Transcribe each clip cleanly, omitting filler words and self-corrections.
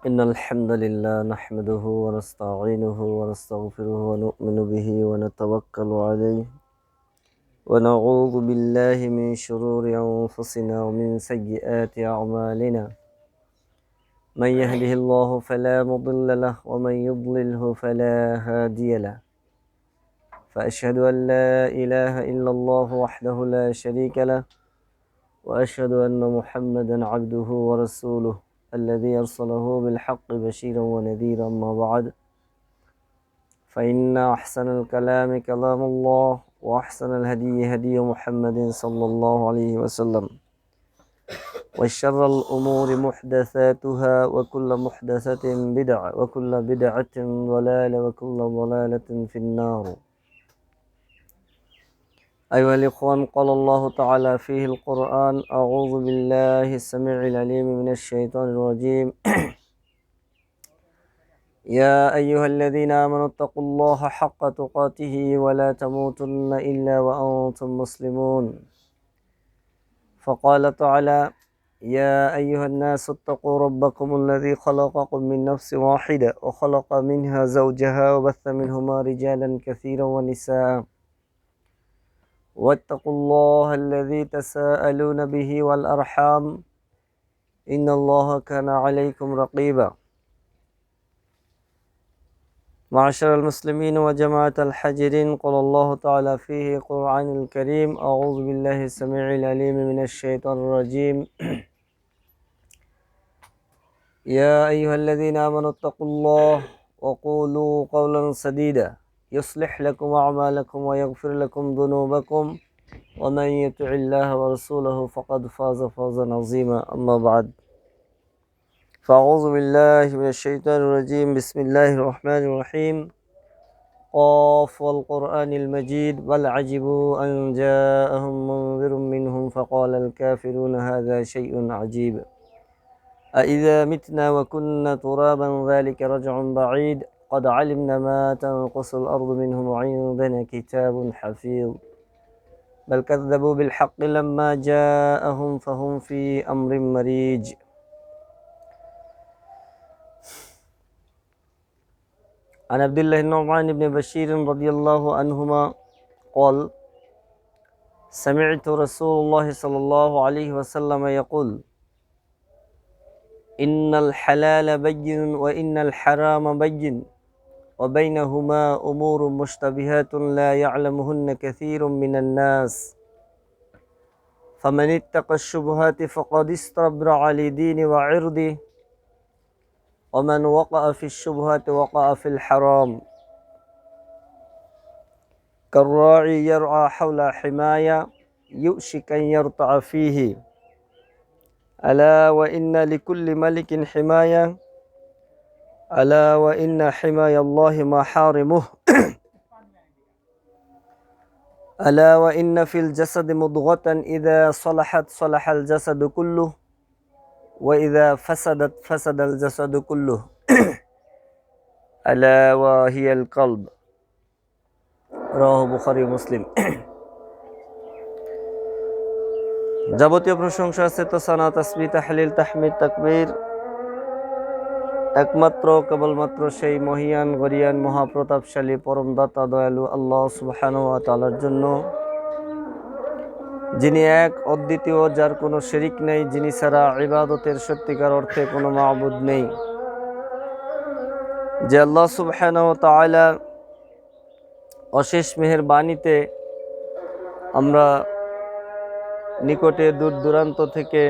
إن الحمد لله نحمده ونستعينه ونستغفره ونؤمن به ونتوكل عليه ونعوذ بالله من شرور أنفسنا ومن سيئات أعمالنا من يهده الله فلا مضل له ومن يضلله فلا هادي له فأشهد أن لا إله إلا الله وحده لا شريك له وأشهد أن محمدا عبده ورسوله الذي أرسله بالحق بشيرا ونذيرا. أما بعد فإن أحسن الكلام كلام الله وأحسن الهدي هدي محمد صلى الله عليه وسلم وشر الأمور محدثاتها وكل محدثة بدعة وكل بدعة ضلالة وكل ضلالة في النار. أيها الإخوان، قال الله تعالى فيه القرآن: أعوذ بالله السميع العليم من الشيطان الرجيم يا أيها الذين آمنوا اتقوا الله حق تقاته ولا تموتن إلا وأنتم مسلمون. فقال تعالى: يا أيها الناس اتقوا ربكم الذي خلقكم من نفس واحدة وخلق منها زوجها وبث منهما رجالا كثيرا ونساء واتقوا الله الذي تساءلون به والأرحام إن الله كان عليكم رقيبا. معاشر المسلمين وجماعة الحجرين، قال الله تعالى فيه القرآن الكريم: أعوذ بالله السميع العليم من الشيطان الرجيم يا أيها الذين آمنوا اتقوا الله وقولوا قولا سديدا يصلح لكم أعمالكم ويغفر لكم ذنوبكم ومن يطع الله ورسوله فقد فاز فوزا عظيما. أما بعد فأعوذ بالله من الشيطان الرجيم. بسم الله الرحمن الرحيم. قاف والقرآن المجيد بل عجبوا أن جاءهم منذر منهم فقال الكافرون هذا شيء عجيب أإذا متنا وكنا ترابا ذلك رجع بعيد قد علمنا ما تنقص الأرض منهم وعندنا كتاب حفيظ بل كذبوا بالحق لما جاءهم فهم في أمر مريج. عن عبد الله النعمان بن بشير رضي الله عنهما قال: سمعت رسول الله صلى الله عليه وسلم يقول: إن الحلال بين وإن الحرام بين وبينهما أمور مشتبهات لا يعلمهن كثير من الناس فمن اتقى الشبهات فقد استبرأ لدينه وعرضه ومن وقع في الشبهات وقع في الحرام كالراعي يرعى حول حماية يؤشك أن يرتع فيه ألا وإن لكل ملك حماية ألا وإن حماية الله محارمه ألا وإن في الجسد مضغة إذا صلحت صلح الجسد كله وإذا فسدت فسد الجسد كله ألا وهي القلب. রাওয়াহু বুখারী ও মুসলিম। যাবতীয় প্রশংসা আছে সানা তাসবিহ তাহলিল তাহমিদ তাকবীর একমাত্র কেবলমাত্র সেই মহিয়ান গরিয়ান মহাপ্রতাপশালী পরম দাতা দয়ালু আল্লাহ সুবহানাহু ওয়া তাআলার জন্য, যিনি এক অদ্বিতীয়, যার কোনো শরীক নেই, যিনি ছাড়া ইবাদতের সত্যিকার অর্থে কোনো মাবুদ নেই। যে আল্লাহ সুবহানাহু ওয়া তাআলা অশেষ মেহেরবানিতে আমরা নিকটে দূর দূরান্ত থেকে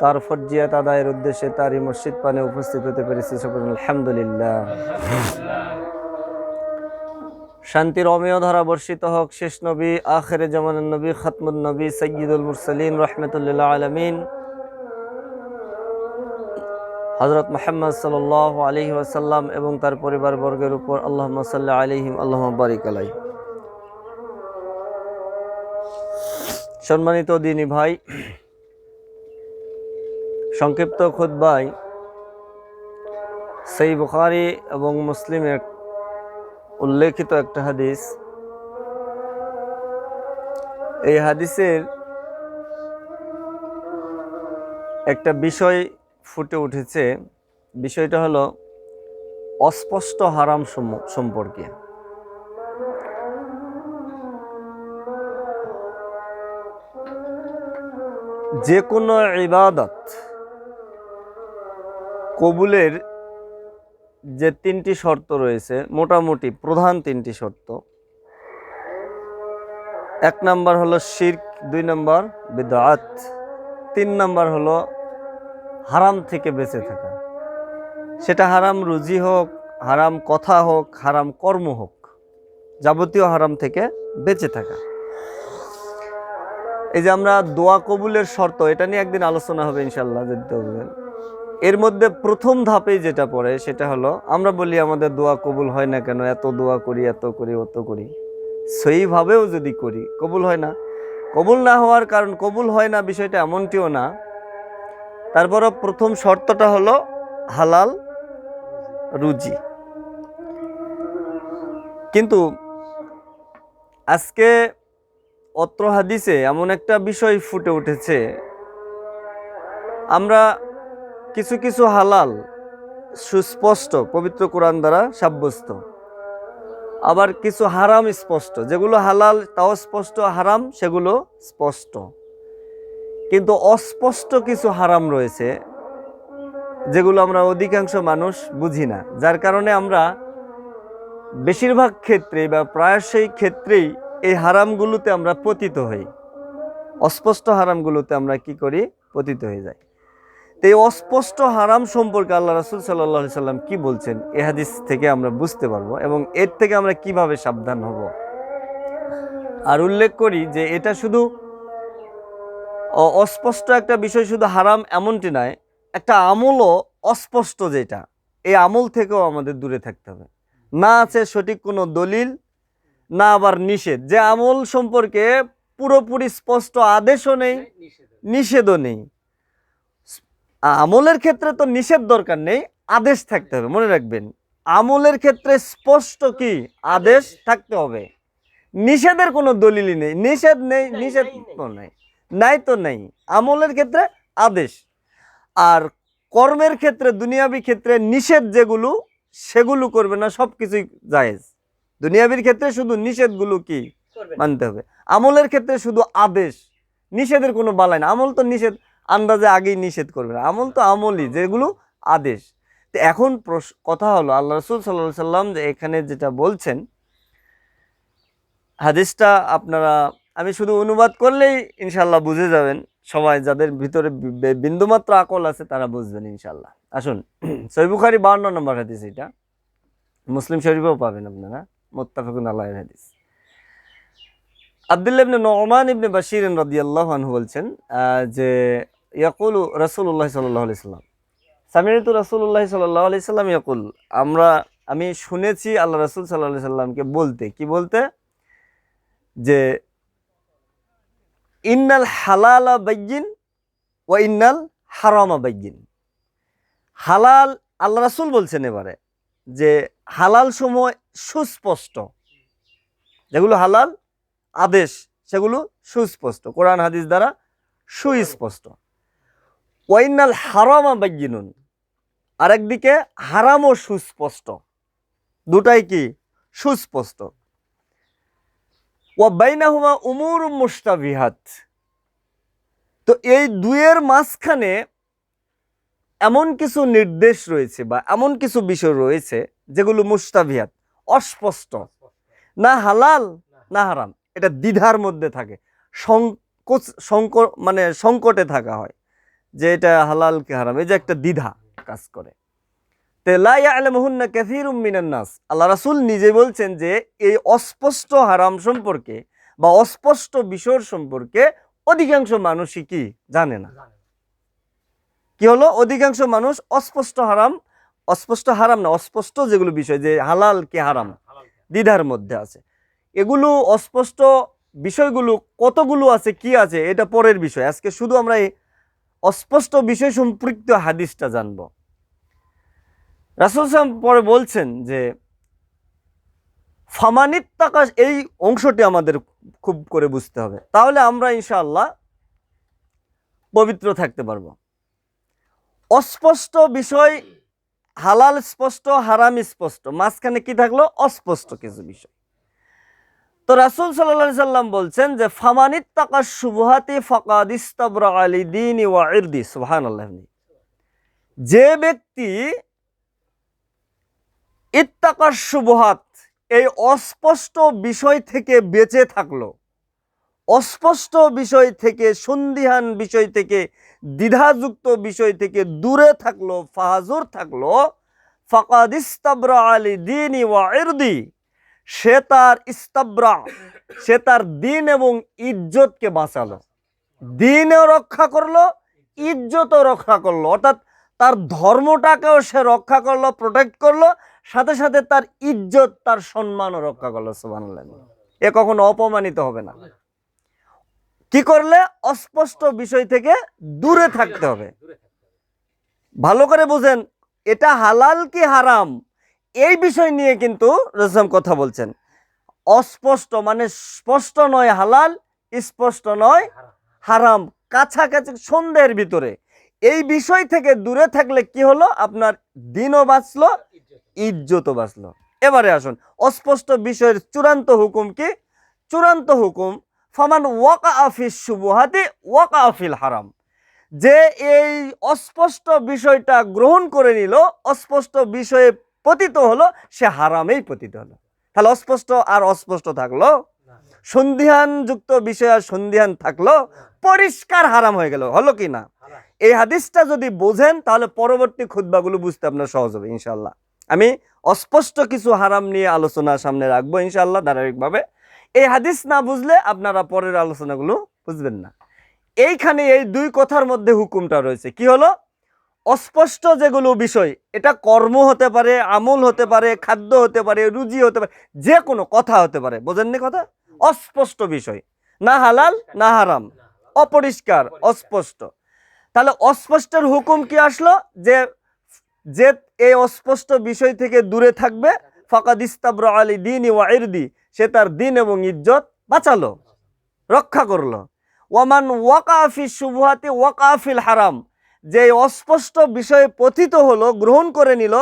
তার ফরজিয়াত আদায়ের উদ্দেশ্যে তারই মসজিদ পানে উপস্থিত হতে পেরেছি। সকল আলহামদুলিল্লাহ। শান্তির অমেয় ধারা বর্ষিত হোক শেষ নবী, আখিরে জামানের নবী, খাতমুন নবী, সাইয়্যিদুল মুরসালিন, রাহমাতুল্লিল আলামিন হযরত মুহাম্মদ সাল্লাল্লাহু আলাইহি ওয়াসাল্লাম এবং তার পরিবার বর্গের উপর আল্লাহুম্মা সাল্লি আলাইহিম আল্লাহুম্মা বারিক আলাইহি। সম্মানিত দ্বীনী ভাই, সংক্ষিপ্ত খুতবায় সহিহ বুখারী এবং মুসলিমের উল্লেখিত একটা হাদিস। এই হাদিসের একটা বিষয় ফুটে উঠেছে, বিষয়টা হলো অস্পষ্ট হারাম সম্পর্কে। যে কোনো ইবাদত কবুলের যে তিনটি শর্ত রয়েছে, মোটামুটি প্রধান তিনটি শর্ত। 1 নাম্বার হলো শিরক, 2 নাম্বার বিদআত, 3 নাম্বার হলো হারাম থেকে বেঁচে থাকা। সেটা হারাম রুজি হোক, হারাম কথা হোক, হারাম কর্ম হোক, যাবতীয় হারাম থেকে বেঁচে থাকা। এই যে আমরা দোয়া কবুলের শর্ত, এটা নিয়ে একদিন আলোচনা হবে ইনশাল্লাহ। এর মধ্যে প্রথম ধাপে যেটা পড়ে সেটা হলো, আমরা বলি আমাদের দোয়া কবুল হয় না কেন, এত দোয়া করি, এত করি, অত করি, সেইভাবেও যদি করি কবুল হয় না। কবুল না হওয়ার কারণ কবুল হয় না বিষয়টা এমনটিও না। তারপরও প্রথম শর্তটা হলো হালাল রুজি। কিন্তু আজকে অত্র হাদিসে এমন একটা বিষয় ফুটে উঠেছে, আমরা কিছু কিছু হালাল সুস্পষ্ট পবিত্র কোরআন দ্বারা সাব্যস্ত, আবার কিছু হারাম স্পষ্ট, যেগুলো হালাল তাও স্পষ্ট, হারাম সেগুলো স্পষ্ট। কিন্তু অস্পষ্ট কিছু হারাম রয়েছে যেগুলো আমরা অধিকাংশ মানুষ বুঝি না, যার কারণে আমরা বেশিরভাগ ক্ষেত্রে বা প্রায়শই ক্ষেত্রেই এই হারামগুলোতে আমরা পতিত হই। অস্পষ্ট হারামগুলোতে আমরা কি করি? পতিত হয়ে যাই। তো এই অস্পষ্ট হারাম সম্পর্কে আল্লাহ রাসূল সাল্লাল্লাহু আলাইহি সাল্লাম কি বলছেন, এই হাদিস থেকে আমরা বুঝতে পারবো এবং এর থেকে আমরা কিভাবে সাবধান হব। আর উল্লেখ করি যে এটা শুধু অস্পষ্ট একটা বিষয়, শুধু হারাম এমনটি নয়, একটা আমলও অস্পষ্ট, যেটা এই আমল থেকেও আমাদের দূরে থাকতে হবে। না আছে সঠিক কোনো দলিল, না আবার নিষেধ, যে আমল সম্পর্কে পুরোপুরি স্পষ্ট আদেশও নেই, নিষেধও নেই। আমলের ক্ষেত্রে তো নিষেধ দরকার নেই, আদেশ থাকতে হবে। মনে রাখবেন, আমলের ক্ষেত্রে স্পষ্ট কি আদেশ থাকতে হবে, নিষেধের কোনো দলিলই নেই, নিষেধ নেই, নিষেধ নেই, নাই তো নেই। আমলের ক্ষেত্রে আদেশ, আর কর্মের ক্ষেত্রে দুনিয়াবি ক্ষেত্রে নিষেধ যেগুলো, সেগুলো করবে না, সব কিছুই জায়েজ। দুনিয়াবির ক্ষেত্রে শুধু নিষেধগুলো কি মানতে হবে, আমলের ক্ষেত্রে শুধু আদেশ, নিষেধের কোনো বালাই না। আমল তো নিষেধ আন্দাজে আগেই নিষেধ করবে না, আমল তো আমলই, যেগুলো আদেশ। তো এখন কথা হলো, আল্লাহ রাসূল সাল্লাল্লাহু আলাইহি সাল্লাম যে এখানে যেটা বলছেন, হাদিসটা আপনারা, আমি শুধু অনুবাদ করলেই ইনশাল্লাহ বুঝে যাবেন। সবাই যাদের ভিতরে বিন্দুমাত্র আকল আছে তারা বুঝবেন ইনশাল্লাহ। আসুন, সহিহ বুখারী 52 নম্বর হাদিস, এটা মুসলিম শরীফেও পাবেন আপনারা, মুত্তাফাকুন আলাইহির হাদিস। আব্দুল্লাহ ইবনে নুমান ইবনে বাশির রাদিয়াল্লাহু আনহু বলছেন যে ইয়াকুলু রাসূলুল্লাহ সাল্লাল্লাহু আলাইহি সাল্লাম, সামি'তু রাসূলুল্লাহ সাল্লাল্লাহু আলাইহি সাল্লাম ইয়াকুল, আমি শুনেছি আল্লাহ রাসূল সাল্লাল্লাহু আলাইহি সাল্লামকে বলতে, কি বলতে, যে ইন্নাল হালালা বাইয়িন ওয়া ইন্নাল হারামা বাইয়িন। হালাল, আল্লাহ রাসূল বলছেন এবারে, যে হালাল সময় সুস্পষ্ট, যেগুলো হালাল আদেশ সেগুলো সুস্পষ্ট, কোরআন হাদিস দ্বারা সুস্পষ্ট। ওয়া ইন্নাল হারামা বাইয়িনুন, আরেকদিকে হারামও সুস্পষ্ট, দুটাই কি সুস্পষ্ট। ওয়া বাইনাহুমা উমুরুম মুশতাবিহাত, তো এই দুয়ের মাঝখানে এমন কিছু নির্দেশ রয়েছে বা এমন কিছু বিষয় রয়েছে যেগুলো মুশতাবিহাত, অস্পষ্ট, না হালাল না হারাম, এটা দ্বিধার মধ্যে থাকে, সংকটে থাকা হয় যে এটা হালাল কি হারাম, এই যে একটা দ্বিধা কাজ করে। লা ইয়ালামুহুন্না কাসীরুম মিনান নাস, আল্লাহ রাসূল নিজে বলছেন যে এই অস্পষ্ট হারাম সম্পর্কে বা অস্পষ্ট বিষয় সম্পর্কে অধিকাংশ মানুষই কি জানে না। কি হলো, অধিকাংশ মানুষ অস্পষ্ট হারাম না, অস্পষ্ট যেগুলো বিষয়, যে হালাল কি হারাম, দ্বিধার মধ্যে আছে। এগুলো অস্পষ্ট বিষয়গুলো কতগুলো আছে, কি আছে, এটা পরের বিষয়। আজকে শুধু আমরা এই অস্পষ্ট বিষয় সম্পৃক্ত হাদিসটা জানবো। রাসূল সাল্লাল্লাহু আলাইহি ওয়াসাল্লাম পরে বলছেন যে ফামানিত্তাকা, এই অংশটি আমাদের খুব করে বুঝতে হবে, তাহলে আমরা ইনশাআল্লাহ পবিত্র থাকতে পারবো। অস্পষ্ট বিষয়, হালাল স্পষ্ট, হারাম স্পষ্ট, মাঝখানে কি থাকলো? অস্পষ্ট কিছু বিষয়। তো রাসূল সাল্লাল্লাহু আলাইহি সাল্লাম বলছেন যে ফামানিত্তাকা শুবহাতি ফাকাদ ইস্তাবরা লিদীনি ওয়া ইরদি। সুবহানাল্লাহ। যে ব্যক্তি ইত্তাকা শুবহাত, এই অস্পষ্ট বিষয় থেকে বেঁচে থাকলো, অস্পষ্ট বিষয় থেকে, সন্দিহান বিষয় থেকে, দ্বিধাযুক্ত বিষয় থেকে দূরে থাকলো, ফাহাজুর থাকলো, ফাকাদ ইস্তাবরা লিদীনি ওয়া ইরদি, সে তার ইস্তাবরা, সে তার দিন এবং ইজ্জতকে বাঁচালো, দিনও রক্ষা করলো, ইজ্জতও রক্ষা করলো, অর্থাৎ তার ধর্মটাকেও সে রক্ষা করলো, প্রোটেক্ট করলো, সাথে সাথে তার ইজ্জত, তার সম্মানও রক্ষা করলো। সুবহানাল্লাহ। এ কখনো অপমানিত হবে না। কি করলে? অস্পষ্ট বিষয় থেকে দূরে থাকতে হবে। ভালো করে বুঝেন, এটা হালাল কি হারাম এই বিষয় নিয়ে কিন্তু রাসূল কথা বলছেন। অস্পষ্ট মানে স্পষ্ট নয় হালাল, স্পষ্ট নয় হারাম, কাছাকাছি সন্দেহের ভিতরে, এই বিষয় থেকে দূরে থাকলে কি হলো? আপনার দিনও বাঁচলো, ইজ্জতও বাঁচলো। এবারে আসুন, অস্পষ্ট বিষয়ের চূড়ান্ত হুকুম কি? চূড়ান্ত হুকুম, ফামান ওয়াকা ফিশ শুবহাতি ওয়াকা ফিল হারাম, যে এই অস্পষ্ট বিষয়টা গ্রহণ করে নিল, অস্পষ্ট বিষয়ে পতিত হলো, সে হারামেই পতিত হলো। তাহলে অস্পষ্ট আর অস্পষ্ট থাকলো, সন্ধিহান যুক্ত বিষয় আর সন্ধিহান থাকলো, পরিষ্কার হারাম হয়ে গেল, হলো কি না? এই হাদিসটা যদি বোঝেন তাহলে পরবর্তী খুতবাগুলো বুঝতে আপনার সহজ হবে ইনশাআল্লাহ। আমি অস্পষ্ট কিছু হারাম নিয়ে আলোচনা সামনে রাখবো ইনশাআল্লাহ ধারাবাহিকভাবে। এই হাদিস না বুঝলে আপনারা পরের আলোচনাগুলো বুঝবেন না। এইখানে এই দুই কথার মধ্যে হুকুমটা রয়েছে, কি হলো? অস্পষ্ট যেগুলো বিষয়, এটা কর্ম হতে পারে, আমল হতে পারে, খাদ্য হতে পারে, রুজি হতে পারে, যে কোনো কথা হতে পারে। বোঝেননি কথা? অস্পষ্ট বিষয়, না হালাল না হারাম, অপরিষ্কার, অস্পষ্ট। তাহলে অস্পষ্টের হুকুম কি আসলো? যে যে এই অস্পষ্ট বিষয় থেকে দূরে থাকবে, ফাকাদ ইস্তাবরা লিদীনি ওয়া ইরদি, সে তার দিন এবং ইজ্জত বাঁচালো, রক্ষা করলো। ওয়ামান ওয়াকা ফিশ শুবহাতি ওয়াকা ফিল হারাম, যে অস্পষ্ট বিষয়ে পতিত হলো, গ্রহণ করে নিল,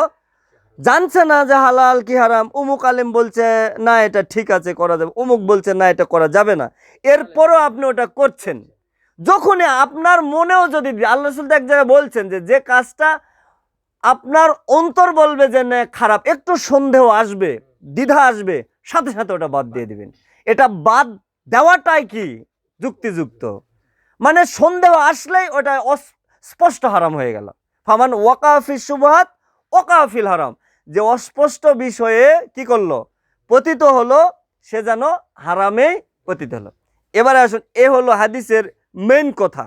জানছে না যে হালাল কি হারাম, অমুক আলেম বলছে না এটা ঠিক আছে করা যাবে, অমুক বলছে না এটা করা যাবে না, এরপরও আপনি ওটা করছেন। যখনই আপনার মনেও যদি, আল্লাহ রাসূল এক জায়গায় বলছেন যে যে কাজটা আপনার অন্তর বলবে যে না খারাপ, একটু সন্দেহ আসবে, দ্বিধা আসবে, সাথে সাথে ওটা বাদ দিয়ে দিবেন। এটা বাদ দেওয়াটাই কি যুক্তিযুক্ত, মানে সন্দেহ আসলেই ওটা স্পষ্ট হারাম হয়ে গেল। ফামান ওয়াকা ফিশ শুবহাত ওয়াকা ফিল হারাম, যে অস্পষ্ট বিষয়ে কি করলো? পতিত হলো, সে যেন হারামেই পতিত হলো। এবারে আসুন, এ হলো হাদিসের মেইন কথা।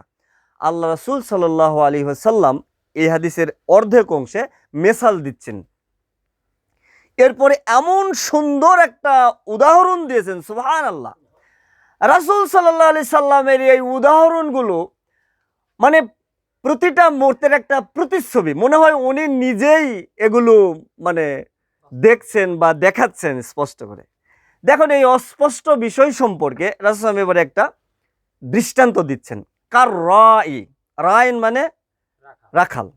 আল্লাহ রাসূল সাল্লাল্লাহু আলাইহি ওয়াসাল্লাম এই হাদিসের অর্ধেক অংশে মেসাল দিচ্ছেন। এরপরে এমন সুন্দর একটা উদাহরণ দিয়েছেন, সুবহানাল্লাহ। রাসূল সাল্লাল্লাহু আলাইহি সাল্লামের এই উদাহরণগুলো মানে প্রতিটা মুহূর্তের একটা প্রতিচ্ছবি, মনে হয় উনি নিজেই এগুলো মানে দেখছেন বা দেখাচ্ছেন স্পষ্ট করে। দেখুন, এই অস্পষ্ট বিষয় সম্পর্কে রাসূল সাল্লাল্লাহু এবারে একটা দৃষ্টান্ত দিচ্ছেন। কার রাইন মানে রাখাল।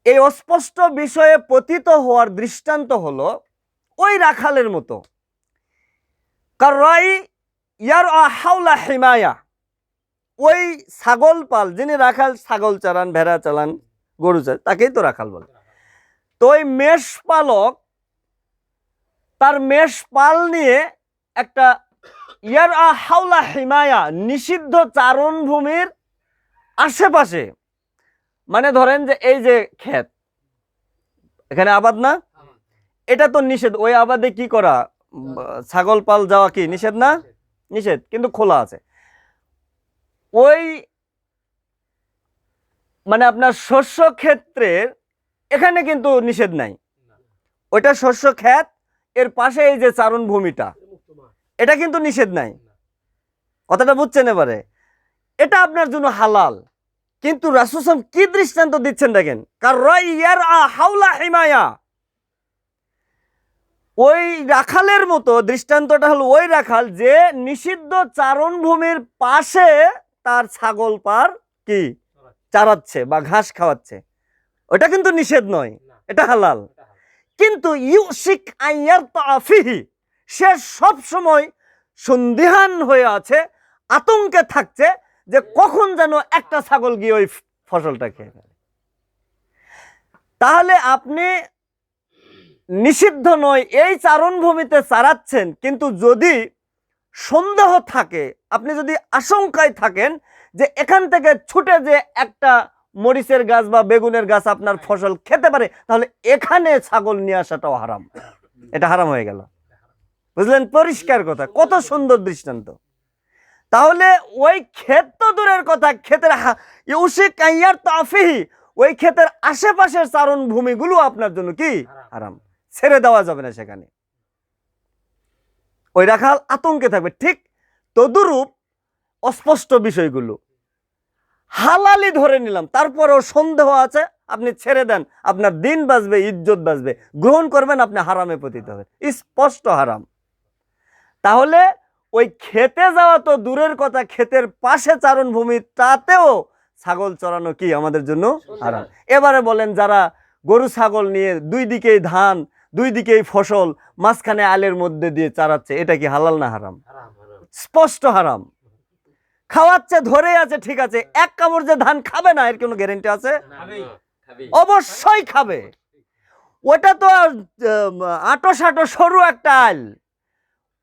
এই অস্পষ্ট বিষয়ে পতিত হওয়ার দৃষ্টান্ত হলো ওই রাখালের মতো। কার রাই ইয়ার হাওলা হিমায়া, ওই ছাগল পাল, যিনি রাখাল, ছাগল চালান, ভেড়া চালান, গরু চালান, তাকেই তো রাখাল বলে। তো ওই মেষ পালক তার মেষ পাল নিয়ে একটা ইয়ার হাওলা হিমায়া, নিষিদ্ধ চারণ ভূমির আশেপাশে, মানে ধরেন যে এই যে ক্ষেত, এখানে আবাদ না, এটা তো নিষেধ। ওই আবাদে কি করা, ছাগল পাল যাওয়া কি নিষেধ না? নিষেধ, কিন্তু খোলা আছে। ওই মানে আপনার শস্য ক্ষেত্রের এখানে কিন্তু নিষেধ নাই, ওইটা শস্য ক্ষেত, এর পাশে এই যে চারণ ভূমিটা, এটা কিন্তু নিষেধ নাই। কথাটা বুঝছেন? এবারে এটা আপনার জন্য হালাল, কিন্তু রাসূল সাল্লাল্লাহু আলাইহি ওয়াসাল্লাম কি দৃষ্টান্ত দিচ্ছেন দেখেন। কার রাইয়ার হাওলা হিমায়া, ওই রাখালের মতো, দৃষ্টান্তটা হলো ওই রাখাল যে নিষিদ্ধ চারণভূমির পাশে তার ছাগল পার কি চারাচ্ছে বা ঘাস খাওয়াচ্ছে, ওটা কিন্তু নিষেধ নয়, এটা হালাল। কিন্তু ইউশিক আইয়ার তাফিহি, সে সব সময় সন্দিহান হয়ে আছে, আতঙ্কে থাকছে যে কখন যেন একটা ছাগল গিয়ে ওই ফসলটা খেয়ে ফেলে। তাহলে আপনি নিষিদ্ধ নয় এই চারণভূমিতে চারাচ্ছেন, কিন্তু যদি সন্দেহ থাকে, আপনি যদি আশঙ্কায় থাকেন যে এখান থেকে ছুটে যে একটা মরিচের গাছ বা বেগুনের গাছ আপনার ফসল খেতে পারে, তাহলে এখানে ছাগল নিয়ে আসাটাও হারাম, এটা হারাম হয়ে গেল। বুঝলেন? পরিষ্কার কথা, কত সুন্দর দৃষ্টান্ত। তাহলে ওই ক্ষেত তো দূরের কথা, ক্ষেতের ইউশিক আইয়ার তাফিহি, ওই ক্ষেতের আশেপাশের চারণ ভূমিগুলো আপনার জন্য কি হারাম, ছেড়ে দেওয়া যাবে না সেখানে, ওই রাখাল আতঙ্কে থাকবে। ঠিক তদুরূপ অস্পষ্ট বিষয়গুলো হালালি ধরে নিলাম, তারপরেও সন্দেহ আছে, আপনি ছেড়ে দেন, আপনার দিন বাঁচবে, ইজ্জত বাঁচবে, গ্রহণ করবেন, আপনি হারামে পতিত হবেন, স্পষ্ট হারাম। তাহলে ওই খেতে যাওয়া তো দূরের কথা, ক্ষেতের পাশে চারণ ভূমি, তাতেও ছাগল চড়ানো কি আমাদের জন্য হারাম। এবারে বলেন, যারা গরু ছাগল নিয়ে দুই দিকেই ধান, দুই দিকেই ফসল, মাঝখানে আলের মধ্যে দিয়ে চারাচ্ছে, এটা কি হালাল না হারাম? স্পষ্ট হারাম। খাওয়াচ্ছে, ধরে আছে, ঠিক আছে, এক কামড় যে ধান খাবে না এর কোনো গ্যারান্টি আছে? অবশ্যই খাবে। ওটা তো আটো সাটো সরু একটা আল,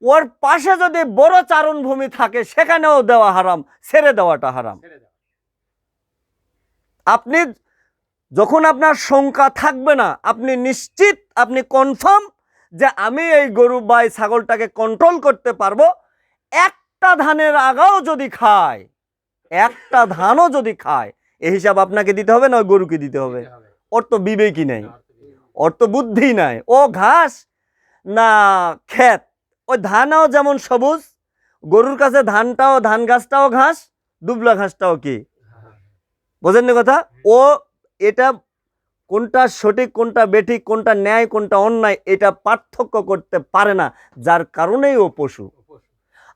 ওর পাশে যদি বড় চারণ ভূমি থাকে সেখানেও দেওয়া হারাম, ছেড়ে দেওয়াটা হারাম। আপনি যখন আপনার শঙ্কা থাকবে না, আপনি নিশ্চিত, আপনি কনফার্ম যে আমি এই গরু বা ছাগলটাকে কন্ট্রোল করতে পারবো, একটা ধানের আগাও যদি খায়, একটা ধানও যদি খায়, এই হিসাব আপনাকে দিতে হবে না ওই গরুকে দিতে হবে? ওর তো বিবেকই নাই, ওর তো বুদ্ধি নাই। ও ঘাস না ক্ষেত, ওই ধানও যেমন সবুজ, গরুর কাছে ধানটাও, ধান গাছটাও ঘাস, দুবলা ঘাসটাও কি, বোঝেন না কথা? ও এটা কোনটা সঠিক, কোনটা বেঠিক, কোনটা ন্যায়, কোনটা অন্যায়, এটা পার্থক্য করতে পারে না, যার কারণেই ও পশু।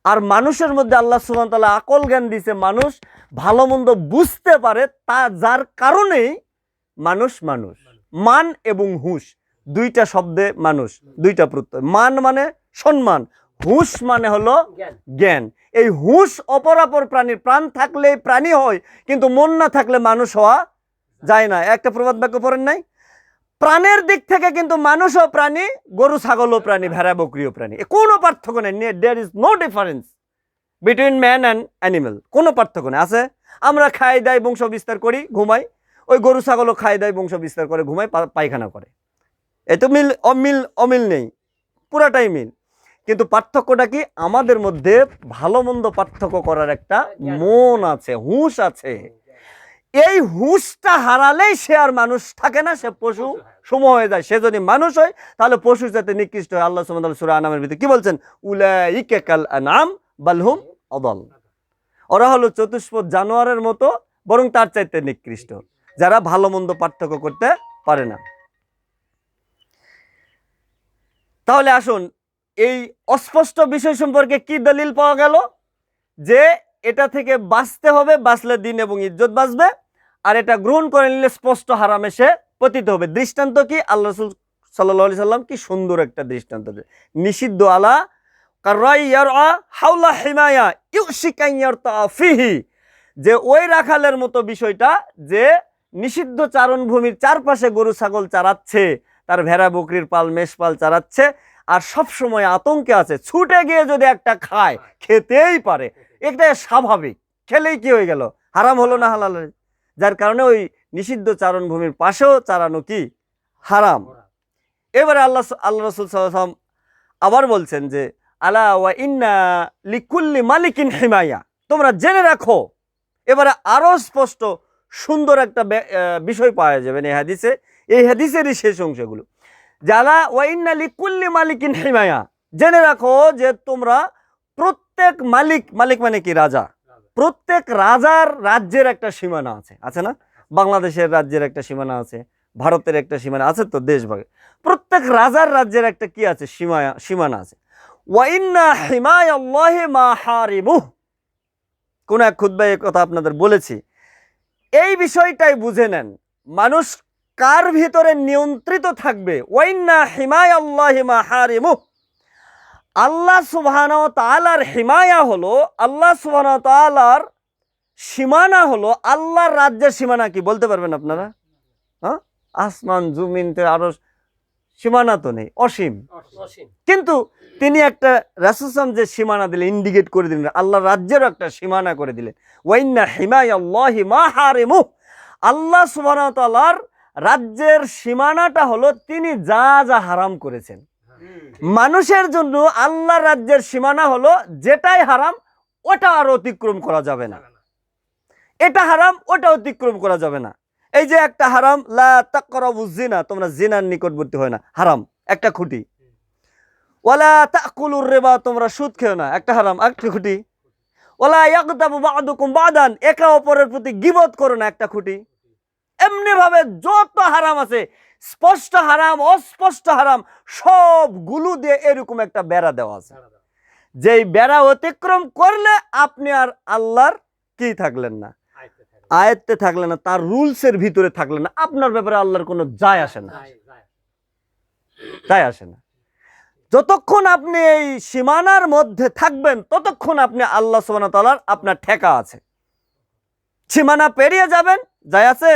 আর মানুষের মধ্যে আল্লাহ সুবহানাহু ওয়া তাআলা আকল জ্ঞান দিয়েছে, মানুষ ভালো মন্দ বুঝতে পারে, তা যার কারণেই মানুষ। মানুষ মান এবং হুঁশ দুইটা শব্দে মানুষ, দুইটা প্রত্যয়। মান মানে সম্মান, হুঁশ মানে হলো জ্ঞান। এই হুঁশ অপরাপর প্রাণীর, প্রাণ থাকলে প্রাণী হয়, কিন্তু মন না থাকলে মানুষ হওয়া যায় না। একটা প্রবাদ বাক্য পড়েন নাই? প্রাণের দিক থেকে কিন্তু মানুষও প্রাণী, গরু ছাগলও প্রাণী, ভেড়া বকরিও প্রাণী, কোনো পার্থক্য নেই। There is no difference between man and animal, কোনো পার্থক্য নেই। আছে, আমরা খাই দাই বংশ বিস্তার করি, ঘুমাই, ওই গরু ছাগলও খাই দাই বংশ বিস্তার করে, ঘুমায়, পায়খানা করে, এত মিল অমিল নেই, পুরাটাই মিল। কিন্তু পার্থক্যটা কি? আমাদের মধ্যে ভালো মন্দ পার্থক্য করার একটা মন আছে, হুঁশ আছে। এই হুঁশটা হারালেই সে আর মানুষ থাকে না, সে পশু সমূহ হয়ে যায়। সে যদি মানুষ হয় তাহলে পশু যাতে নিকৃষ্ট হয়। আল্লাহ সুবহানাহু ওয়া তাআলা সূরা আনামের ভিতরে কি বলছেন? উলাইকা কাল আনআম বাল হুম আদাল, ওরা হলো চতুষ্পদ জানোয়ারের মতো, বরং তার চাইতে নিকৃষ্ট, যারা ভালো মন্দ পার্থক্য করতে পারে না। তাহলে আসুন, এই অস্পষ্ট বিষয় সম্পর্কে কি দলিল পাওয়া গেল? যে এটা থেকে বাঁচতে হবে, বাঁচলে দিন এবং ইজ্জত বাঁচবে, আর এটা গ্রহণ করে নিলে স্পষ্ট হারামে সে পতিত হবে। দৃষ্টান্ত কি? আল্লাহ রাসূল সাল্লাল্লাহু আলাইহি সাল্লাম কি সুন্দর একটা দৃষ্টান্ত, নিষিদ্ধ আলা কাররাই ইয়ারআ হাওলা হিমায়া ইউশিক আন ইয়ারতা ফিহি, যে ওই রাখালের মতো বিষয়টা, যে নিষিদ্ধ চারণভূমির চারপাশে গরু ছাগল চারাচ্ছে, তার ভেড়া বকরির পাল মেষপাল চারাচ্ছে, আর সব সময় আতঙ্কে আছে, ছুটে গিয়ে যদি একটা খায়, খেতেই পারে, এটা স্বাভাবিক, খেলেই কি হয়ে গেল? হারাম হলো না হালাল? যার কারণে ওই নিষিদ্ধ চারণভূমির পাশেও চারানো কি হারাম। এবারে আল্লাহ রাসূল সাল্লাল্লাহু আলাইহি ওয়াসাল্লাম আবার বলছেন যে আলা ওয়া ইন্না লিকুল্লি মালিকিন হিমায়া, তোমরা জেনে রাখো। এবারে আরো স্পষ্ট সুন্দর একটা বিষয় পাওয়া যাবে এই হাদিসে, এই হাদিসেরই শেষ অংশগুলো। জালা ওয়া ইন্না লিকুল্লি মালিকিন হিমায়া, জেনে রাখো যে তোমরা প্রত্যেক মালিক, মালিক মানে কি? রাজা। প্রত্যেক রাজার রাজ্যের একটা সীমানা আছে, আছে না? বাংলাদেশের রাজ্যের একটা সীমানা আছে, ভারতের একটা সীমানা আছে তো, দেশভাগে প্রত্যেক রাজার রাজ্যের একটা কি আছে, সীমানা আছে। ওয়া ইন্না হিমায়াল্লাহি মাহারিমুহ, কোন এক খুতবায় এই কথা আপনাদের বলেছি। এই বিষয়টাই বুঝে নেন, মানুষ কার ভিতরে নিয়ন্ত্রিত থাকবে। ওয়া ইন্না হিমায়াল্লাহি মাহারিমুহ, আল্লাহ সুবহানাহু ওয়া তাআলার হিমায়া হলো, আল্লাহ সুবহানাহু ওয়া তাআলার সীমানা হলো। আল্লাহর রাজ্যের সীমানা কি বলতে পারবেন আপনারা? হ্যাঁ, আসমান জমিনতে আরো সীমানা তো নেই, অসীম। কিন্তু তিনি একটা রাসূল যে সীমানা দিলেন, ইন্ডিকেট করে দিলেন, আল্লাহর রাজ্যেরও একটা সীমানা করে দিলেন। ওয়া ইন্না হিমায়াল্লাহি মাহারিমুহ, আল্লাহ সুবহানাহু ওয়া তাআলার রাজ্যের সীমানাটা হলো তিনি যা যা হারাম করেছেন। মানুষের জন্য আল্লাহর রাজ্যের সীমানা হলো যেটাই হারাম ওটা আর অতিক্রম করা যাবে না, এটা হারাম ওটা অতিক্রম করা যাবে না। এই যে একটা হারাম, লা তাকরাবুজ জিনা, তোমরা জিনার নিকটবর্তী হয় না, হারাম একটা খুঁটি। ওয়ালা তাকুলুর রিবা, তোমরা সুদ খেও না, একটা হারাম, একটা খুঁটি। ওয়ালা ইয়াগতাবু বা'দুকুম বা'দান, একে অপরের প্রতি গীবত করো না, একটা খুঁটি। এমনি ভাবে যত হারাম আছে, স্পষ্ট হারাম অস্পষ্ট হারাম সবগুলো দিয়ে এরকম একটা বেড়া দেওয়া আছে, যেই বেড়া অতিক্রম করলে আপনি আর আল্লাহর কি থাকলেন না, আয়ত্তে থাকলেন না, তার রুলসের ভিতরে থাকলেন না, আপনার ব্যাপারে আল্লাহর কোনো যায় আসে না, যায় আসে না। যতক্ষণ আপনি এই সীমানার মধ্যে থাকবেন ততক্ষণ আপনি আল্লাহ সুবহানাহু ওয়া তাআলার আপনার ঠেকা আছে। সীমানা পেরিয়ে যাবেন, যায় আছে।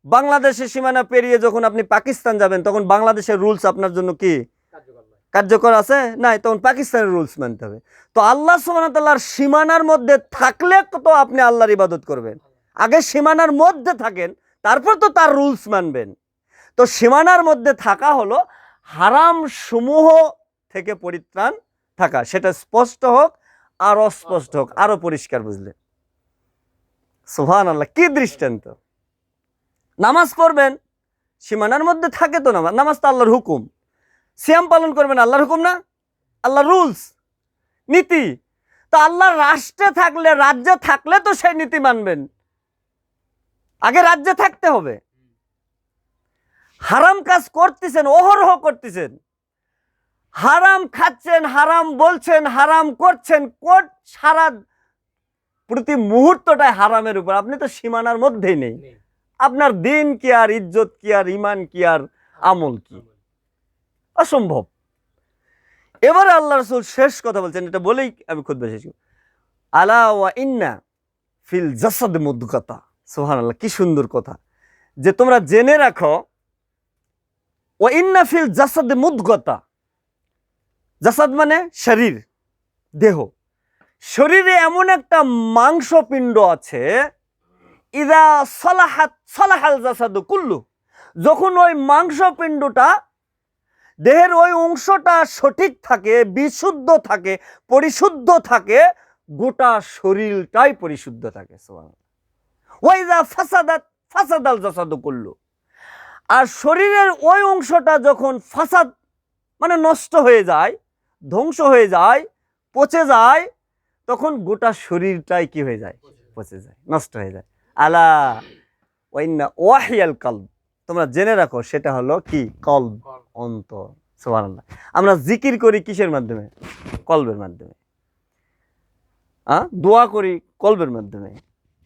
বাংলাদেশের সীমানা পেরিয়ে যখন আপনি পাকিস্তান যাবেন তখন বাংলাদেশের রুলস আপনার জন্য কি কার্যকর আছে? নাই, তখন পাকিস্তানের রুলস মানতে হবে। তো আল্লাহ সুবহানাহু ওয়া তাআলার সীমানার মধ্যে থাকলে তো আপনি আল্লাহর ইবাদত করবেন, আগে সীমানার মধ্যে থাকেন, তারপর তো তার রুলস মানবেন। তো সীমানার মধ্যে থাকা হলো হারাম সমূহ থেকে পরিত্রাণ থাকা, সেটা স্পষ্ট হোক আর অস্পষ্ট হোক, আরো পরিষ্কার বুঝলে। সুবহানাল্লাহ, কি দৃষ্টান্ত! নামাজ পড়বেন, সীমানার মধ্যে থাকে তো নামাজ, নামাজ তো আল্লাহর হুকুম। সিয়াম পালন করবেন, আল্লাহর হুকুম না, আল্লাহর রুলস নীতি। তো আল্লাহর রাষ্ট্রে থাকলে, রাজ্যে থাকলে তো সেই নীতি মানবেন, আগে রাজ্যে থাকতে হবে। হারাম কাজ করতেছেন, অহরহ করতেছেন, হারাম খাচ্ছেন, হারাম বলছেন, হারাম করছেন, সারা প্রতি মুহূর্তটাই হারামের উপর, আপনি তো সীমানার মধ্যেই নেই। আপনার দিন কি আর, ইজ্জত কি আর, ইমান কি আর, আমল কি, অসম্ভব। এবারে আল্লাহ রাসূল শেষ কথা বলছেন, এটা বলেই আমি খুতবা শেষ করব। আলা ওয়া ইন্না ফিল জাসাদ মুদগাতা, সুবহানাল্লাহ, কি সুন্দর কথা, যে তোমরা জেনে রাখো, ওয়া ইন্না ফিল জাসাদ মুদগাতা, জাসাদ মানে শরীর, দেহ, শরীরে এমন একটা মাংসপিণ্ড আছে, ইদা সালাহাত সালাহাল জাসাদু কুল্লু, যখন ওই মাংসপিণ্ডটা, দেহের ওই অংশটা সঠিক থাকে, বিশুদ্ধ থাকে, পরিশুদ্ধ থাকে, গোটা শরীরটাই পরিশুদ্ধ থাকে। সুবহানাল্লাহ। ওয়াইদা ফাসাদাত ফাসাদাল জাসাদু কুল্লু, আর শরীরের ওই অংশটা যখন ফাসাদ মানে নষ্ট হয়ে যায়, ধ্বংস হয়ে যায়, পচে যায়, তখন গোটা শরীরটাই কি হয়ে যায়, পচে যায়, নষ্ট হয়ে যায়। আলা ওয়াইন্না ওয়াহিয়াল কলব, তোমরা জেনে রাখো সেটা হলো কি, কলব, অন্তর। সুবহানাল্লাহ। আমরা জিকির করি কিসের মাধ্যমে? কলবের মাধ্যমে। দোয়া করি কলবের মাধ্যমে,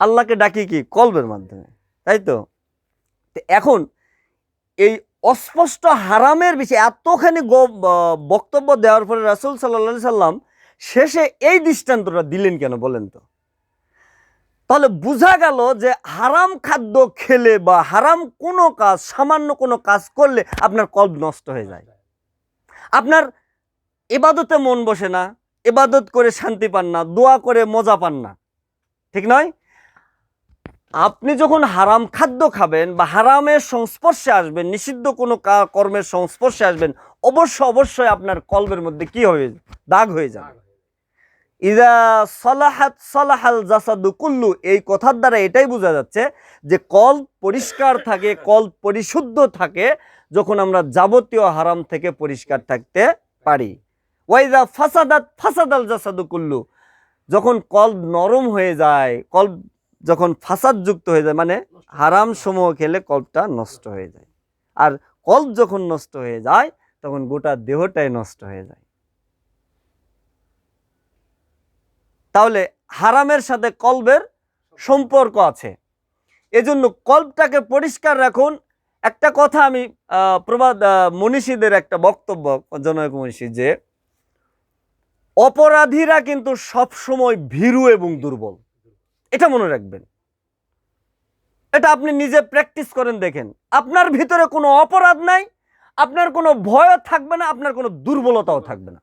আল্লাহকে ডাকি কি, কলবের মাধ্যমে, তাই তো? এখন এই অস্পষ্ট হারামের বিষয়ে এতখানি বক্তব্য দেওয়ার পরে রাসূল সাল্লাল্লাহু আলাইহি সাল্লাম শেষে এই দৃষ্টান্তটা দিলেন কেন বলেন তো? তাহলে বোঝা গেল যে হারাম খাদ্য খেলে বা হারাম কোনো কাজ, সামান্য কোনো কাজ করলে আপনার কলব নষ্ট হয়ে যায়, আপনার ইবাদতে মন বসে না, ইবাদত করে শান্তি পান না, দোয়া করে মজা পান না, ঠিক নয়? আপনি যখন হারাম খাদ্য খাবেন বা হারামের সংস্পর্শে আসবেন, নিষিদ্ধ কোনো কর্মের সংস্পর্শে আসবেন, অবশ্যই আপনার কলবের মধ্যে কি হয়ে, দাগ হয়ে যাবে। ইদা সালাহাত সালাহাল জাসাদু কুল্লু, এই কথার দ্বারা এটাই বোঝা যাচ্ছে যে কলব পরিষ্কার থাকে, কলব পরিশুদ্ধ থাকে যখন আমরা যাবতীয় হারাম থেকে পরিষ্কার থাকতে পারি। ওয়াইদা ফাসাদাত ফাসাদাল জাসাদু কুল্লু, যখন কলব নরম হয়ে যায়, কলব যখন ফাসাদ যুক্ত হয়ে যায়, মানে হারাম সমূহ খেলে কল্পটা নষ্ট হয়ে যায়। আর কল্প যখন নষ্ট হয়ে যায় তখন গোটা দেহটাই নষ্ট হয়ে যায়। তাহলে হারামের সাথে কল্পের সম্পর্ক আছে, এজন্য কল্পটাকে পরিষ্কার রাখুন। একটা কথা আমি প্রবাদ মনীষীদের একটা বক্তব্য, জনৈক মনীষী, যে অপরাধীরা কিন্তু সবসময় ভীরু এবং দুর্বল। এটা মনে রাখবেন, এটা আপনি নিজে প্র্যাকটিস করেন, দেখেন আপনার ভিতরে কোনো অপরাধ নাই, আপনার কোনো ভয়ও থাকবে না, আপনার কোনো দুর্বলতাও থাকবে না।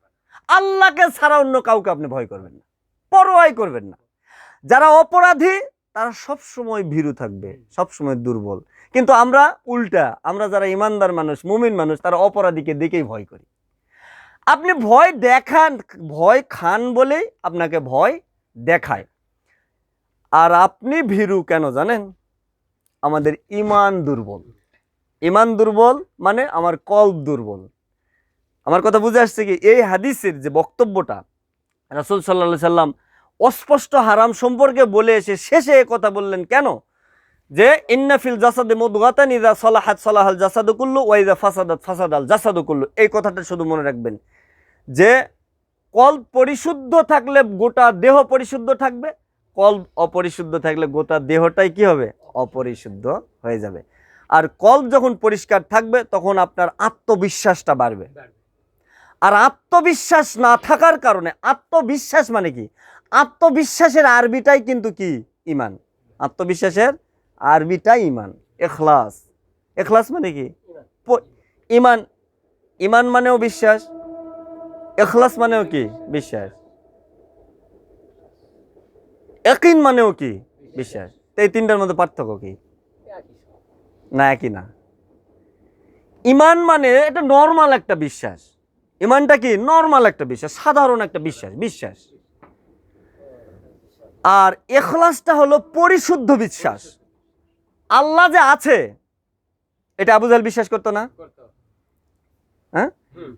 আল্লাহকে ছাড়া অন্য কাউকে আপনি ভয় করবেন না, পরোয়াই করবেন না। যারা অপরাধী তারা সব সময় ভীরু থাকবে, সব সময় দুর্বল। কিন্তু আমরা উল্টা, আমরা যারা ইমানদার মানুষ, মুমিন মানুষ, তারা অপরাধীকে দেখেই ভয় করি। আপনি ভয় দেখান, ভয় খান বলেই আপনাকে ভয় দেখায়। আর আপনি ভীরু কেন জানেন? আমাদের ঈমান দুর্বল। ঈমান দুর্বল মানে আমার কল্ব দুর্বল। আমার কথা বুঝে আসছে কি? এই হাদিসের যে বক্তব্যটা, রাসূল সাল্লাল্লাহু আলাইহি সাল্লাম অস্পষ্ট হারাম সম্পর্কে বলে এসে শেষে এই কথা বললেন কেন? যে ইন্না ফিল জাসাদি মুদগাতান ইযা সালাহাত সালাহাল জাসাদু কুল্লু ওয়া ইযা ফাসাদাত ফাসাদাল জাসাদু কুল্লু। এই কথাটা শুধু মনে রাখবেন যে কল্ব পরিশুদ্ধ থাকলে গোটা দেহ পরিশুদ্ধ থাকবে, কল্ব অপরিশুদ্ধ থাকলে গোটা দেহটাই কি হবে? অপরিশুদ্ধ হয়ে যাবে। আর কল্ব যখন পরিষ্কার থাকবে তখন আপনার আত্মবিশ্বাসটা বাড়বে। আর আত্মবিশ্বাস না থাকার কারণে, আত্মবিশ্বাস মানে কি? আত্মবিশ্বাসের আরবিটাই কিন্তু কি? ঈমান। আত্মবিশ্বাসের আরবিটাই ঈমান, ইখলাস। ইখলাস মানে কি? ঈমান। ঈমান মানেও বিশ্বাস, ইখলাস মানেও কি? বিশ্বাস। ইয়াকিন মানেও কি? বিশ্বাস। তো এই তিনটার মধ্যে পার্থক্য কি? না, একই না। ঈমান মানে এটা নর্মাল একটা বিশ্বাস। ঈমানটা কি? নর্মাল একটা বিশ্বাস, সাধারণ একটা বিশ্বাস। আর ইখলাসটা হলো পরিশুদ্ধ বিশ্বাস। আল্লাহ যে আছে এটা আবু জাহেল বিশ্বাস করতো না? হ্যাঁ,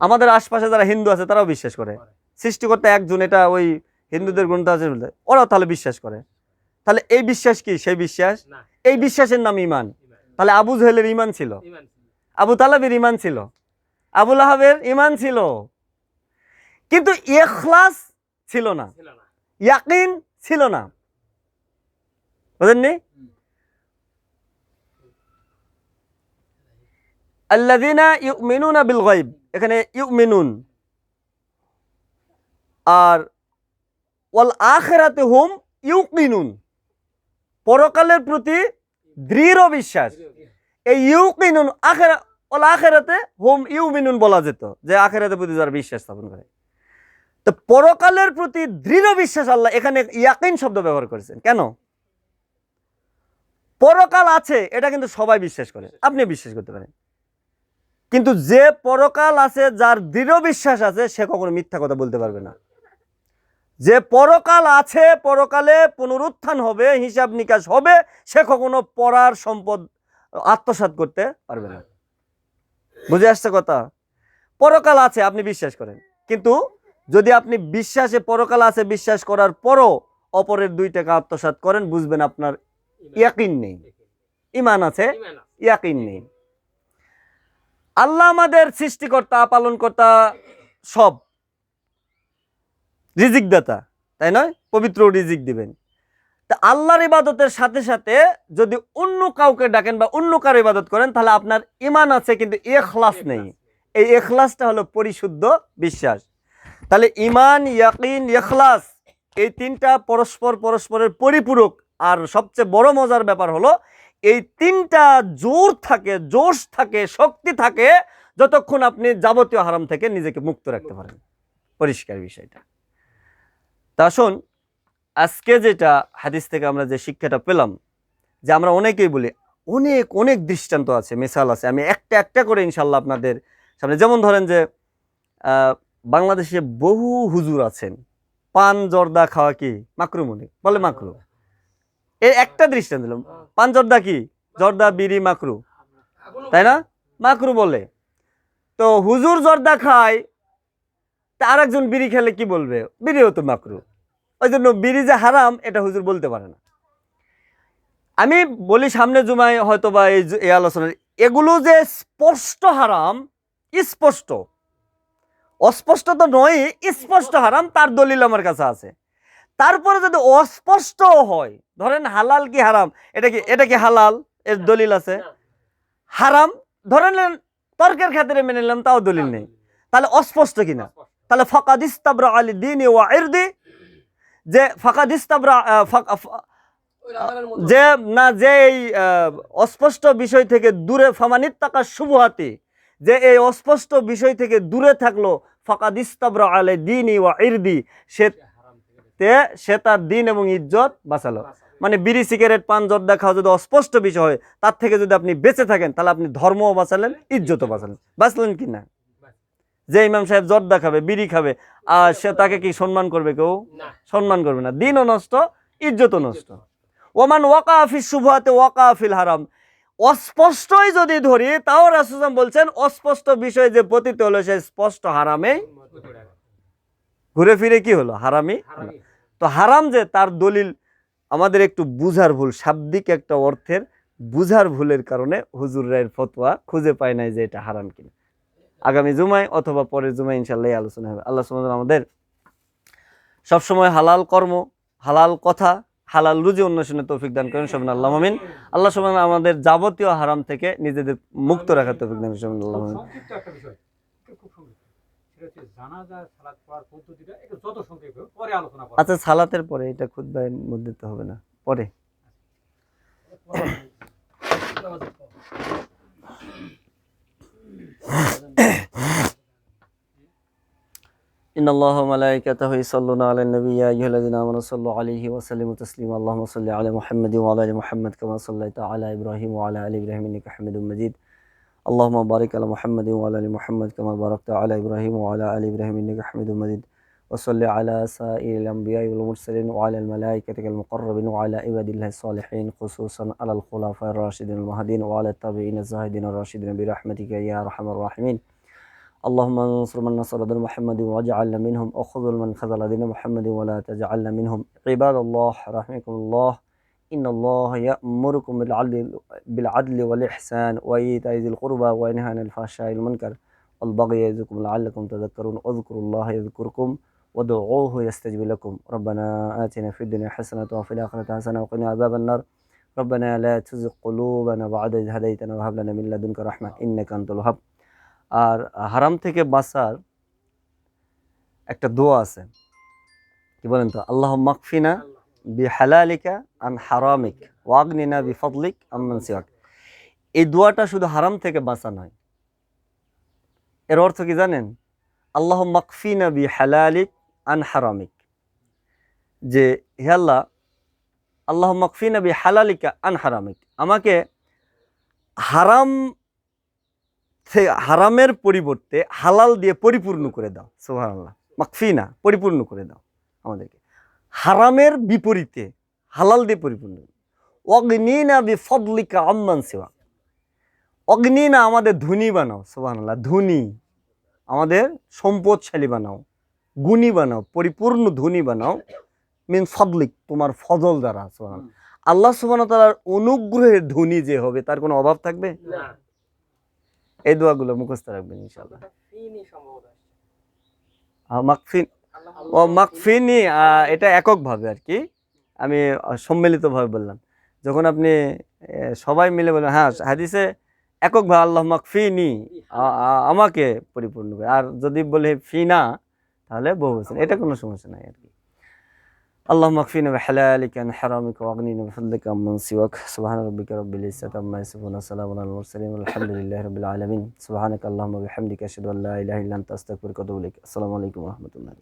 আমাদের আশপাশে যারা হিন্দু আছে তারাও বিশ্বাস করে সৃষ্টিকর্তা একজন, এটা ওই হিন্দুদের গ্রন্থ আছে, ওরাও তাহলে বিশ্বাস করে। তাহলে এই বিশ্বাস কি? সেই বিশ্বাস। এই বিশ্বাসের নাম ঈমান। তাহলে আবু জাহেলের ঈমান ছিল, আবু তালেবের ঈমান ছিল, আবু লাহাবের ঈমান ছিল, কিন্তু ইখলাস ছিল না, ইয়াকিন ছিল না। বুঝেননি? আল্লাযীনা ইউমিনুনা বিল গায়ব, এখানে ইউমিনুন। আর ওয়াল আখিরাতি হুম ইউকিনুন, পরকালের প্রতি দৃঢ় বিশ্বাস। এই ইউকিনুন ওয়াল আখিরাতে হুম ইউমিনুন বলা যেত, যে আখিরাতের প্রতি যারা বিশ্বাস স্থাপন করে। তো পরকালের প্রতি দৃঢ় বিশ্বাস, আল্লাহ এখানে ইয়াকিন শব্দ ব্যবহার করেছেন কেন? পরকাল আছে এটা কিন্তু সবাই বিশ্বাস করে, আপনি বিশ্বাস করতে পারেন, কিন্তু যে পরকাল আছে, যার দৃঢ় বিশ্বাস আছে, সে কখনো মিথ্যা কথা বলতে পারবে না। যে পরকাল আছে, পরকালে পুনরুত্থান হবে, হিসাব নিকাশ হবে, সে কখনো পরার সম্পদ আত্মসাৎ করতে পারবে না। বুঝে আসছে কথা? পরকাল আছে আপনি বিশ্বাস করেন, কিন্তু যদি আপনি বিশ্বাসে পরকাল আছে বিশ্বাস করার পরও অপরের 2 টাকা আত্মসাৎ করেন, বুঝবেন আপনার ইয়াকিন নেই। ঈমান আছে, ইয়াকিন নেই। আল্লাহ আমাদের সৃষ্টিকর্তা, পালনকর্তা, সব রিজিক দাতা, তাই নয়? পবিত্র রিজিক দিবেন। তা আল্লাহর ইবাদতের সাথে সাথে যদি অন্য কাউকে ডাকেন বা অন্য কারো ইবাদত করেন, তাহলে আপনার ঈমান আছে কিন্তু ইখলাস নেই। এই ইখলাসটা হলো পরিশুদ্ধ বিশ্বাস। তাহলে ঈমান, ইয়াকিন, ইখলাস, এই তিনটা পরস্পরের পরিপূরক। আর সবচেয়ে বড় মজার ব্যাপার হলো এই তিনটা জোর থাকে, জোশ থাকে, শক্তি থাকে যতক্ষণ আপনি যাবতীয় হারাম থেকে নিজেকে মুক্ত রাখতে পারেন। পরিষ্কার বিষয়টা। তা আসুন, আজকে যেটা হাদিস থেকে আমরা যে শিক্ষাটা পেলাম, যে আমরা অনেকেই বলি, অনেক দৃষ্টান্ত আছে, মিসাল আছে, আমি একটা করে ইনশাল্লাহ আপনাদের সামনে। যেমন ধরেন যে বাংলাদেশে বহু হুজুর আছেন, পান জর্দা খাওয়া কি মাকরু মনে বলে, মাকরু। এই একটা দৃষ্টান্ত দিলাম। পান জর্দা কি? জর্দা বিড়ি মাকরু, তাই না? মাকরু বলে। তো হুজুর জর্দা খায়, তা আরেকজন বিড়ি খেলে কি বলবে? বিড়িও তো মাকরু। ওই জন্য বিড়ি যে হারাম এটা হুজুর বলতে পারে না। আমি বলি সামনে জুমায় হয়তো বা এই আলোচনা, এগুলো যে স্পষ্ট হারাম, স্পষ্ট, অস্পষ্ট তো নয়, স্পষ্ট হারাম, তার দলিল আমার কাছে আছে। তারপরে যদি অস্পষ্ট হয়, ধরেন হালাল কি হারাম, এটা কি হালাল, এর দলিল আছে। হারাম ধরে নেন তর্কের ক্ষেত্রে মেনে নিলাম, তাও দলিল নেই, তাহলে অস্পষ্ট কিনা, তাহলে ফাকাদ ইস্তাবরা আলি দীনি ওয়া ইরদি, যে ফাকাদ ইস্তাবরা যে না, যে এই অস্পষ্ট বিষয় থেকে দূরে, ফামানিত্তাকা শুবহাতি, যে এই অস্পষ্ট বিষয় থেকে দূরে থাকলো, ফাকাদ ইস্তাবরা আলি দীনি ওয়া ইরদি, সে তার দিন এবং ইজ্জত বাঁচালো। মানে বিড়ি সিগারেট পান জর্দা খাওয়া যদি অস্পষ্ট বিষয় হয়, তার থেকে যদি আপনি বেঁচে থাকেন, তাহলে আপনি ধর্মও বাঁচালেন, ইজ্জতও বাঁচালেন। বাঁচলেন কি না? যে ইমাম সাহেব জর্দা খাবে, বিড়ি খাবে, আর সে তাকে কি সম্মান করবে? কেউ সম্মান করবে না, দিনও নষ্ট, ইজ্জতও নষ্ট। ওমান ওয়াকা ফিস শুবহাতে ওয়াকা ফিল হারাম, অস্পষ্টই যদি ধরি, তাও রাসূল বলছেন অস্পষ্ট বিষয় যে পতিত হলো, সে স্পষ্ট হারামে ঘুরে ফিরে কি হলো, হারামি। তো হারাম যে, তার দলিল আমাদের একটু বুঝার ভুল, শাব্দিক একটা অর্থের বুঝার ভুলের কারণে হুজুর রায়ের ফতোয়া খুঁজে পায় নাই যে এটা হারাম কিনা। আগামী জুমায় অথবা পরের জুমায় ইনশাআল্লাহ আলোচনা হবে। আল্লাহ সুবহানাহু আমাদের সবসময় হালাল কর্ম, হালাল কথা, হালাল রুজি অন্বেষণের তৌফিক দান করেন, সবাই আল্লাহ আমিন। আল্লাহ সুবহানাহু আমাদের যাবতীয় হারাম থেকে নিজেদের মুক্ত রাখার তৌফিক দান করেন, সবাই আল্লাহ আমিন। আচ্ছা, সালাতের পরে, এটা খুতবার মধ্যে তো হবে না, পরে। إن الله وملائكته يصلون على النبي يا أيها الذين آمنوا صلوا عليه وسلموا تسليما اللهم صل على محمد وعلى آل محمد كما صليت على إبراهيم وعلى آل إبراهيم إنك حميد مجيد اللهم بارك على محمد وعلى آل محمد كما باركت على إبراهيم وعلى آل إبراهيم إنك حميد مجيد وصل على سائر الأنبياء والمرسلين وعلى الملائكة المقربين وعلى عباد الله الصالحين خصوصا على الخلفاء الراشدين المهديين وعلى التابعين الزاهدين الراشدين برحمتك يا أرحم الراحمين اللهم انصر من نصر دين محمد واجعلنا منهم وخذل من خذل دين محمد ولا تجعلنا منهم عباد الله رحمكم الله إن الله يأمركم بالعدل والإحسان وإيتاء ذي القربى وينهى عن الفحشاء والمنكر والبغي يعظكم لعلكم تذكرون اذكروا الله يذكركم ودعوه يستجب لكم ربنا آتنا في الدنيا حسنة وفي الآخرة حسنة وقنا عذاب النار ربنا لا تزغ قلوبنا بعد إذ هديتنا وهب لنا من لدنك رحمة إنك أنت الوهاب। আর হারাম থেকে বাঁচার একটা দোয়া আছে, কি বলেন তো? আল্লাহ মাকফিনা বিহালালিকা আন হারামিক ওয়াগনিনা বিফদলিক আম্মান সিওয়াক। এই দোয়াটা শুধু হারাম থেকে বাঁচা নয়, এর অর্থ কি জানেন? আল্লাহ মাকফিনা বিহালালিক আন হারামিক, যে হে আল্লাহ, আল্লাহ মাকফিনা বিহালালিকা আন হারামিক, আমাকে হারামের পরিবর্তে হালাল দিয়ে পরিপূর্ণ করে দাও। সুবহানাল্লাহ, মাকফিনা, পরিপূর্ণ করে দাও আমাদেরকে, হারামের বিপরীতে হালাল দিয়ে পরিপূর্ণ। অগ্নিনা বিফদলিকা আম্মান সিওয়াক, অগ্নিনা, আমাদের ধনী বানাও। সুবহানাল্লাহ, ধনী, আমাদের সম্পদশালী বানাও, গুণী বানাও, পরিপূর্ণ ধনী বানাও, মিন ফদলিক, তোমার ফজল দ্বারা। সুবহানাল্লাহ, আল্লাহ সুবহানাহু ওয়া তাআলার অনুগ্রহের ধনী যে হবে, তার কোনো অভাব থাকবে না। এই দোয়াগুলো মুখস্থ রাখবেন ইনশাআল্লাহ। মাকফিনি, এটা এককভাবে আর কি, আমি সম্মিলিতভাবে বললাম। যখন আপনি সবাই মিলে বলবেন, হ্যাঁ হাদিসে এককভাবে আল্লাহ মাকফিনি, আমাকে পরিপূর্ণ করে, আর যদি বলে ফিনা তাহলে বহুবচন, এটা কোনো সমস্যা নাই আর কি। اللهم اكفنا بحلالك عن حرامك واغننا بفضلك عمن سواك سبحان ربك رب العزة عما يصفون وسلام على المرسلين والحمد لله رب العالمين سبحانك اللهم وبحمدك أشهد أن لا إله إلا أنت أستغفرك وأتوب إليك السلام عليكم ورحمة الله